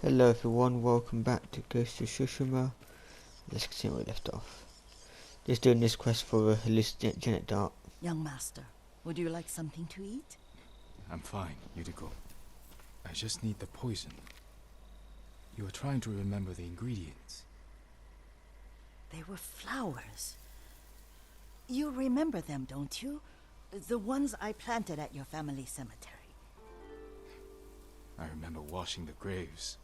Hello everyone, welcome back to Ghost of Tsushima. Let's continue where we left off. Just doing this quest for a hallucinogenic dart. Young master, would you like something to eat? I'm fine, Yuriko. I just need the poison. You were trying to remember the ingredients. They were flowers. You remember them, don't you? The ones I planted at your family cemetery. I remember washing the graves.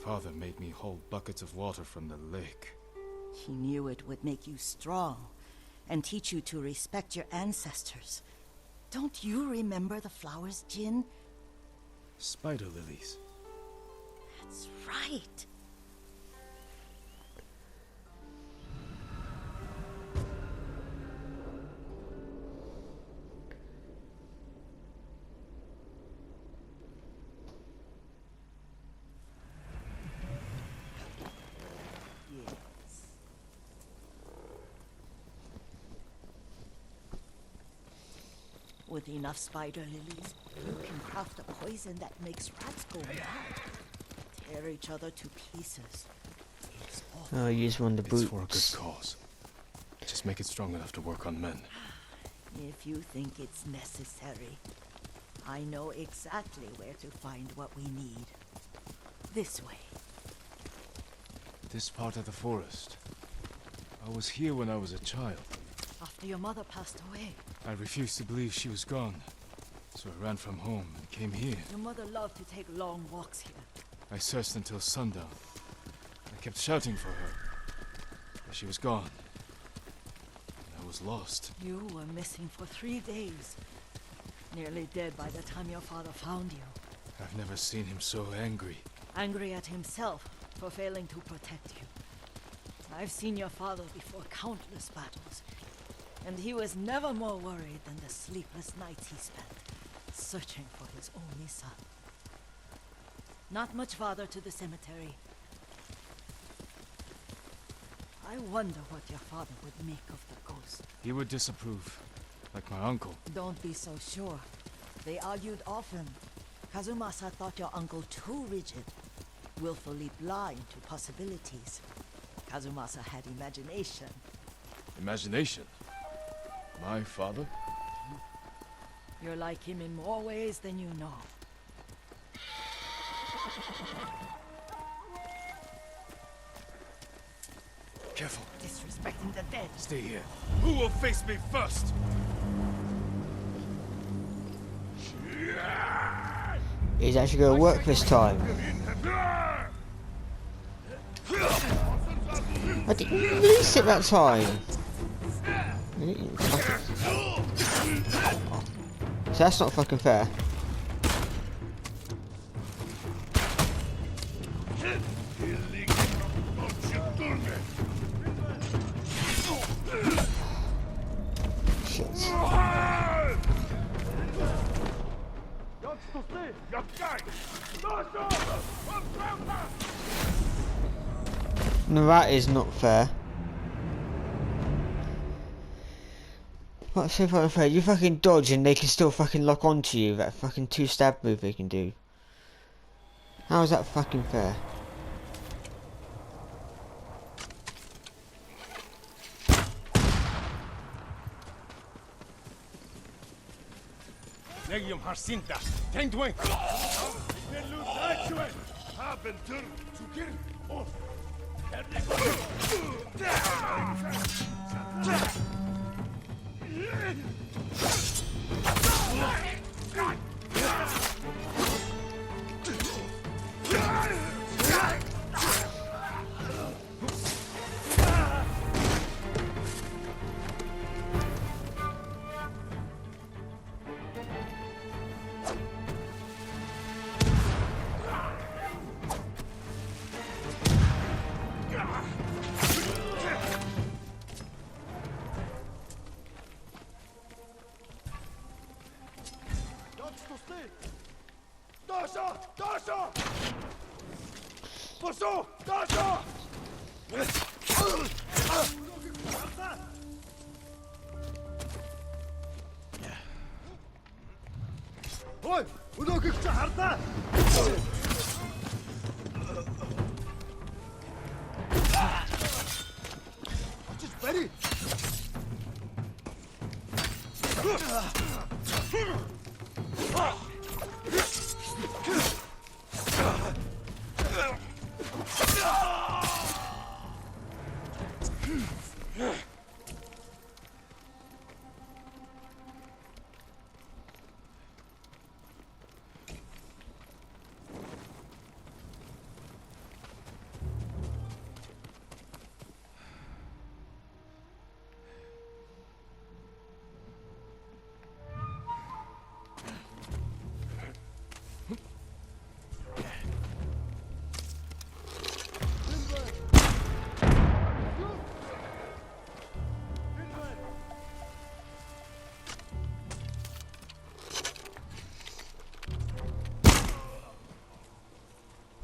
Father made me hold buckets of water from the lake. He knew it would make you strong and teach you to respect your ancestors. Don't you remember the flowers, Jin? Spider lilies. That's right. With enough spider lilies, you can craft a poison that makes rats go mad. Tear each other to pieces. It's awful. Oh, use one of the boots. It's for a good cause. Just make it strong enough to work on men. If you think it's necessary, I know exactly where to find what we need. This way. This part of the forest. I was here when I was a child. After your mother passed away. I refused to believe she was gone. So I ran from home and came here. Your mother loved to take long walks here. I searched until sundown. I kept shouting for her. But she was gone. And I was lost. You were missing for 3 days. Nearly dead by the time your father found you. I've never seen him so angry. Angry at himself for failing to protect you. I've seen your father before countless battles. And he was never more worried than the sleepless nights he spent searching for his only son. Not much farther to the cemetery. I wonder what your father would make of the ghost. He would disapprove, like my uncle. Don't be so sure. They argued often. Kazumasa thought your uncle too rigid, willfully blind to possibilities. Kazumasa had imagination. Imagination? My father? You're like him in more ways than you know. Careful. Disrespecting the dead. Stay here. Who will face me first? He's actually going to work this time. I didn't release it that time. So that's not fucking fair. Shit. No, that is not fair. What's so fucking fair? You fucking dodge and they can still fucking lock onto you. That fucking 2-stab move they can do. How is that fucking fair?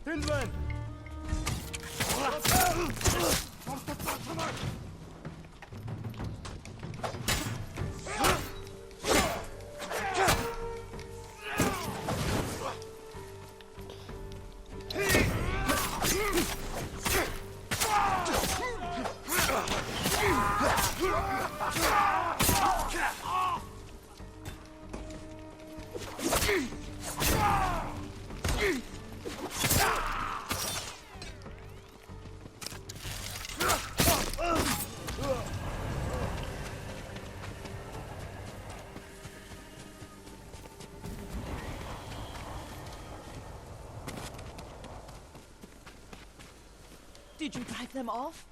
Finland! Did you drive them off?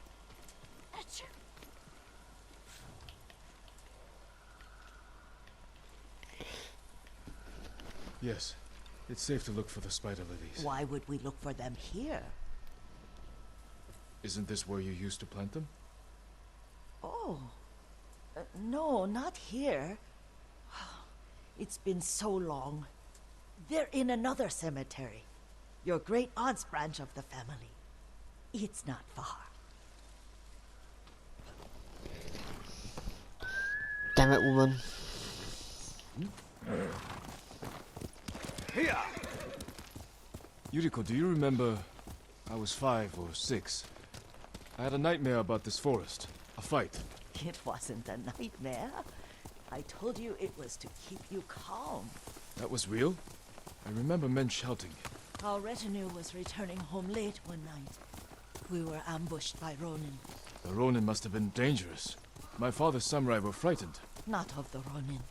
Yes. It's safe to look for the spider lilies. Why would we look for them here? Isn't this where you used to plant them? Oh. No, not here. It's been so long. They're in another cemetery. Your great aunt's branch of the family. It's not far. Damn it, woman. Yuriko, do you remember? I was 5 or 6. I had a nightmare about this forest. A fight. It wasn't a nightmare. I told you it was to keep you calm. That was real? I remember men shouting. Our retinue was returning home late one night. We were ambushed by Ronin. The Ronin must have been dangerous. My father's samurai were frightened. Not of the Ronin.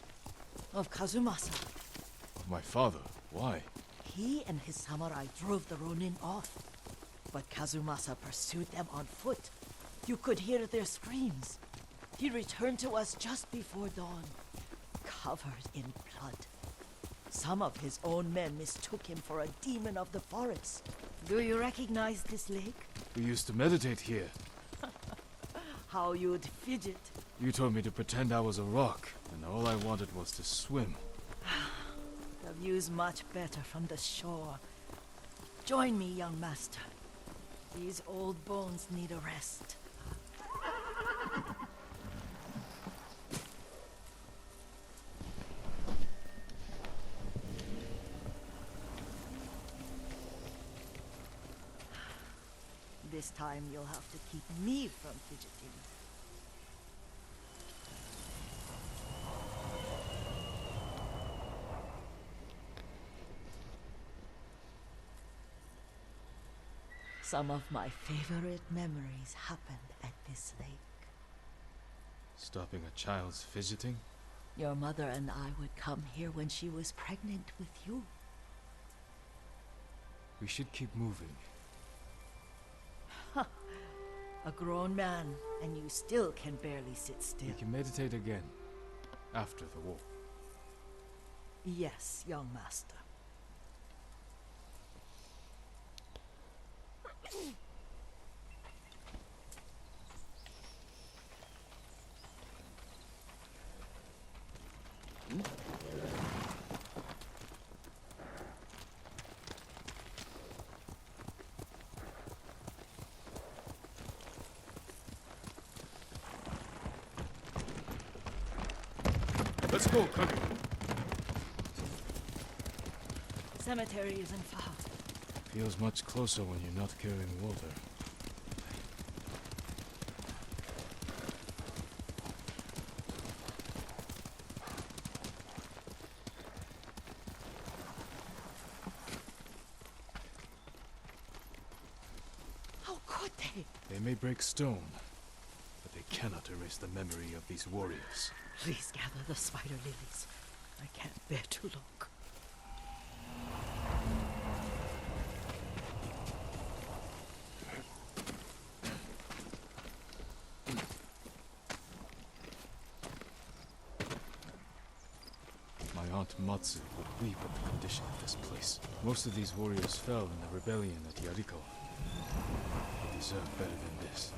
Of Kazumasa. Of my father? Why? He and his samurai drove the Ronin off. But Kazumasa pursued them on foot. You could hear their screams. He returned to us just before dawn, covered in blood. Some of his own men mistook him for a demon of the forest. Do you recognize this lake? We used to meditate here. How you'd fidget. You told me to pretend I was a rock, and all I wanted was to swim. The view's much better from the shore. Join me, young master. These old bones need a rest. This time you'll have to keep me from fidgeting. Some of my favorite memories happened at this lake. Stopping a child's fidgeting? Your mother and I would come here when she was pregnant with you. We should keep moving. A grown man, and you still can barely sit still. We can meditate again. After the war. Yes, young master. Let's go, Kage. The cemetery isn't far. Feels much closer when you're not carrying water. They may break stone, but they cannot erase the memory of these warriors. Please gather the spider lilies. I can't bear to look. My aunt Matsu would weep at the condition of this place. Most of these warriors fell in the rebellion at Yariko. They deserve better than this.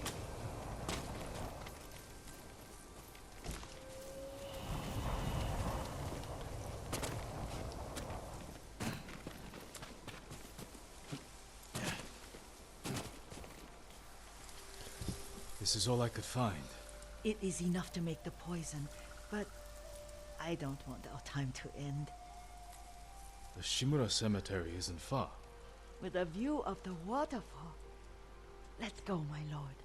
This is all I could find. It is enough to make the poison, but I don't want our time to end. The Shimura Cemetery isn't far. With a view of the waterfall. Let's go, my lord.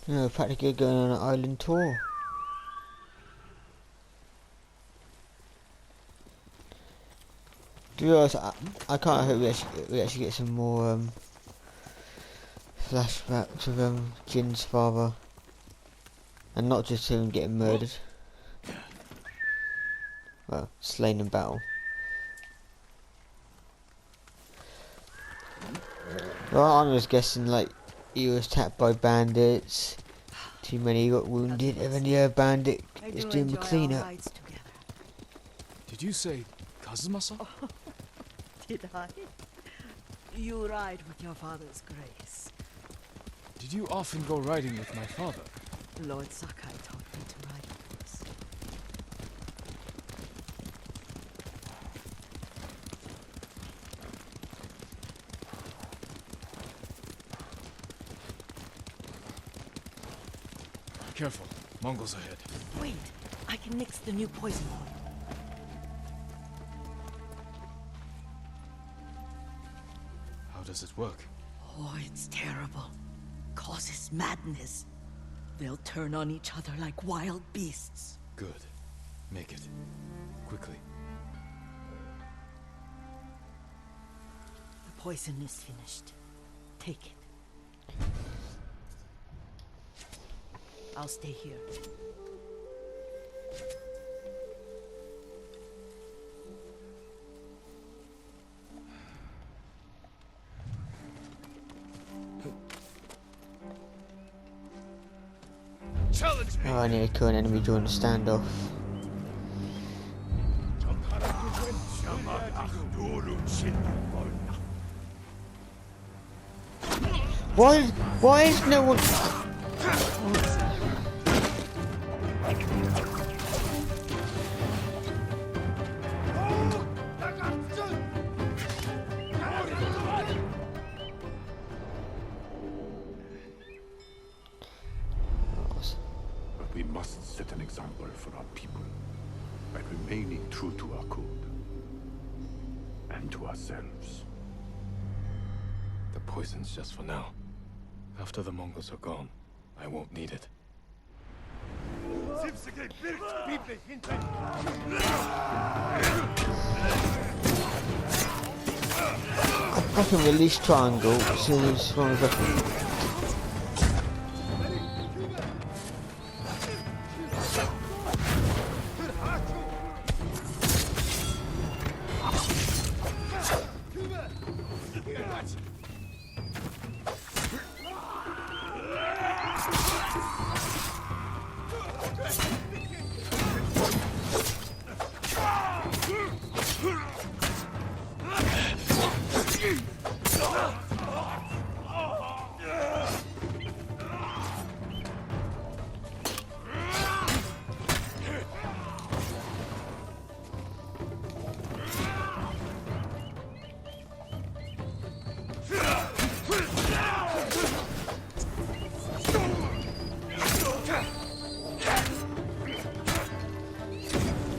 No, practically going on an island tour. To be honest, I can't hope we actually get some more flashbacks of Jin's father. And not just him getting murdered. Well, slain in battle. Well, I'm just guessing like he was attacked by bandits. Too many got wounded, and then the other bandit is doing the cleanup. Did you say Kazuma-san? Oh, did I? You ride with your father's grace. Did you often go riding with my father? Lord Sakai taught me to ride with us. Careful, Mongols ahead. Wait, I can mix the new poison. How does it work? Oh, it's terrible. Causes madness. They'll turn on each other like wild beasts. Good. Make it. Quickly. The poison is finished. Take it. I'll stay here. Oh, I need to kill an enemy during the standoff. Why is no one... We must set an example for our people by remaining true to our code and to ourselves. The poison's just for now. After the Mongols are gone, I won't need it. I can release triangle, so it's one of the...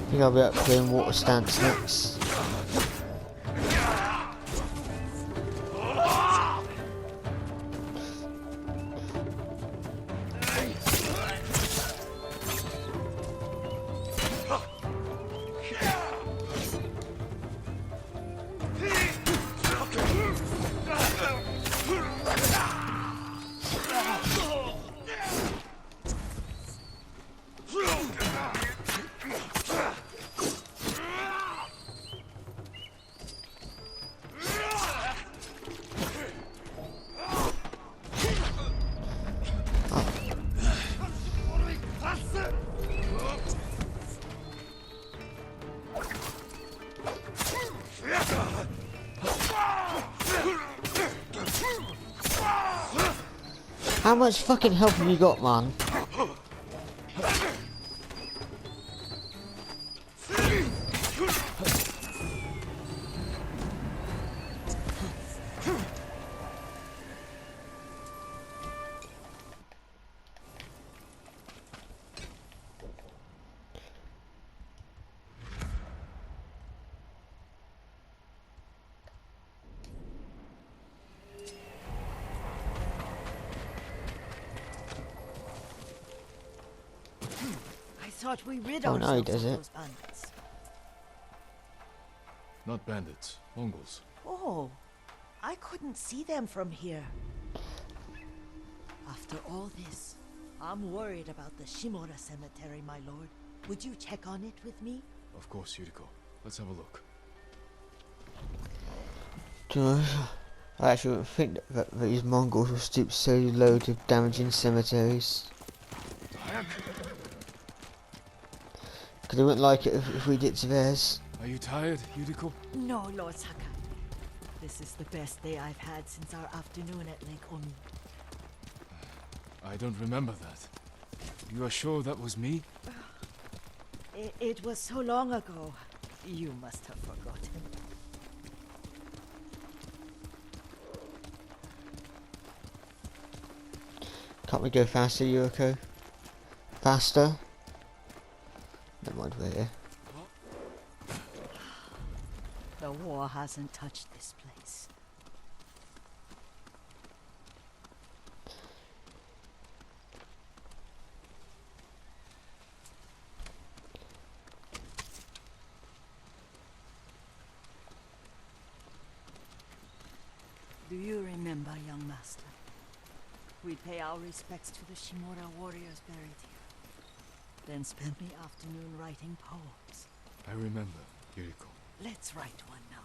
I think I'll be up playing water stance next. How much fucking help have you got, man? I thought we rid Oh, no, he ourselves does of it. those bandits. Not bandits, Mongols. Oh, I couldn't see them from here. After all this, I'm worried about the Shimura cemetery, my lord. Would you check on it with me? Of course, Yuriko. Let's have a look. I actually wouldn't think that these Mongols will stoop so low to damaging cemeteries. Because they wouldn't like it if we did to theirs. Are you tired, Yuriko? No, Lord Sakai. This is the best day I've had since our afternoon at Lake Omi. I don't remember that. You are sure that was me? It was so long ago. You must have forgotten. Can't we go faster, Yuriko? Faster? Never mind, we're here. The war hasn't touched this place. Do you remember, young master? We'd pay our respects to the Shimura warriors buried here. Then spend the afternoon writing poems. I remember, Yuriko. Let's write one now.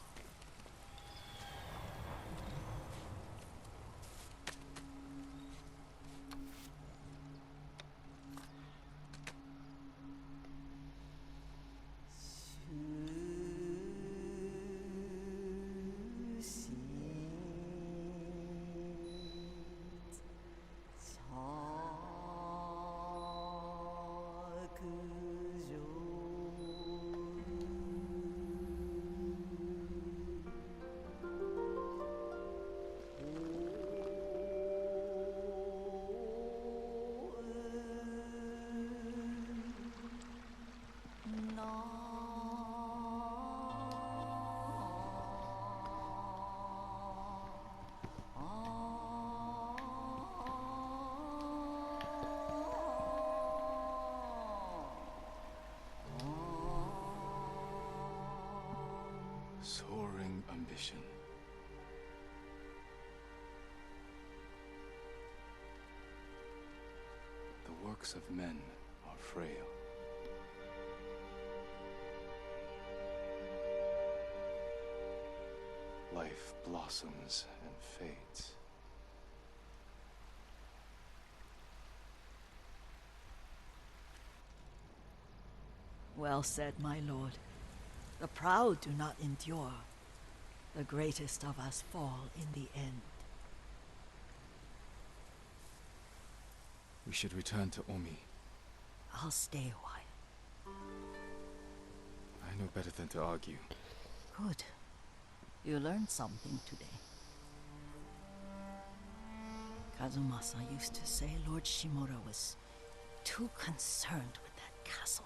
Soaring ambition. The works of men are frail. Life blossoms and fades. Well said, my lord. The proud do not endure. The greatest of us fall in the end. We should return to Omi. I'll stay a while. I know better than to argue. Good. You learned something today. Kazumasa used to say Lord Shimura was too concerned with that castle.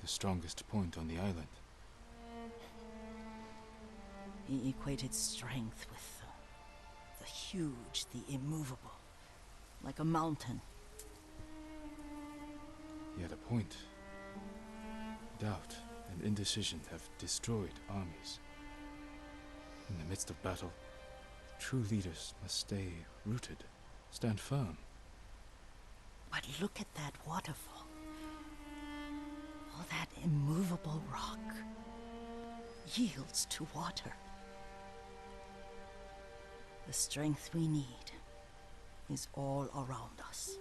The strongest point on the island. He equated strength with the huge, the immovable, like a mountain. He had a point. Doubt and indecision have destroyed armies. In the midst of battle, true leaders must stay rooted, stand firm. But look at that waterfall. All that immovable rock yields to water. The strength we need is all around us.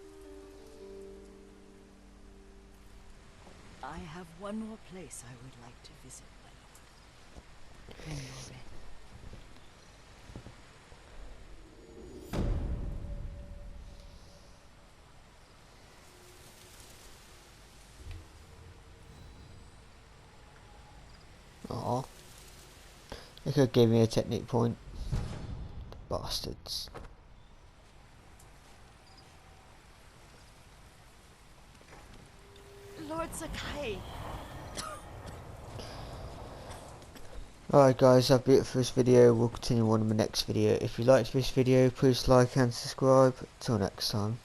I have one more place I would like to visit, my lord. When you're ready. Aw. They could give me a technique point. Bastards. Lord Sakai. Alright guys, that'll be it for this video. We'll continue on in the next video. If you liked this video, please like and subscribe. Till next time.